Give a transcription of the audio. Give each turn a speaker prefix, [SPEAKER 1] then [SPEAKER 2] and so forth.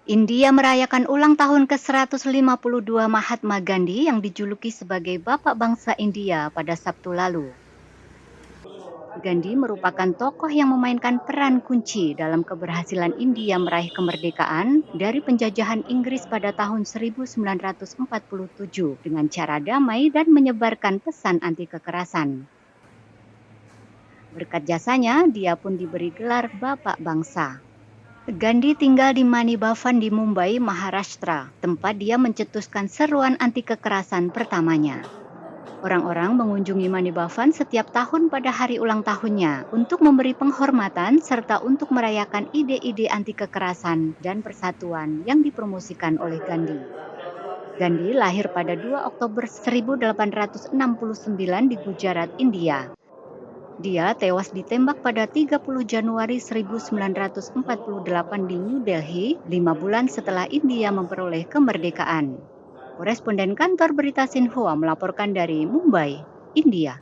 [SPEAKER 1] India merayakan ulang tahun ke-152 Mahatma Gandhi yang dijuluki sebagai Bapak Bangsa India pada Sabtu lalu. Gandhi merupakan tokoh yang memainkan peran kunci dalam keberhasilan India meraih kemerdekaan dari penjajahan Inggris pada tahun 1947 dengan cara damai dan menyebarkan pesan anti kekerasan. Berkat jasanya, dia pun diberi gelar Bapak Bangsa. Gandhi tinggal di Mani Bhavan di Mumbai, Maharashtra, tempat dia mencetuskan seruan anti kekerasan pertamanya. Orang-orang mengunjungi Mani Bhavan setiap tahun pada hari ulang tahunnya untuk memberi penghormatan serta untuk merayakan ide-ide anti kekerasan dan persatuan yang dipromosikan oleh Gandhi. Gandhi lahir pada 2 Oktober 1869 di Gujarat, India. Dia tewas ditembak pada 30 Januari 1948 di New Delhi, 5 bulan setelah India memperoleh kemerdekaan. Koresponden kantor berita Xinhua melaporkan dari Mumbai, India.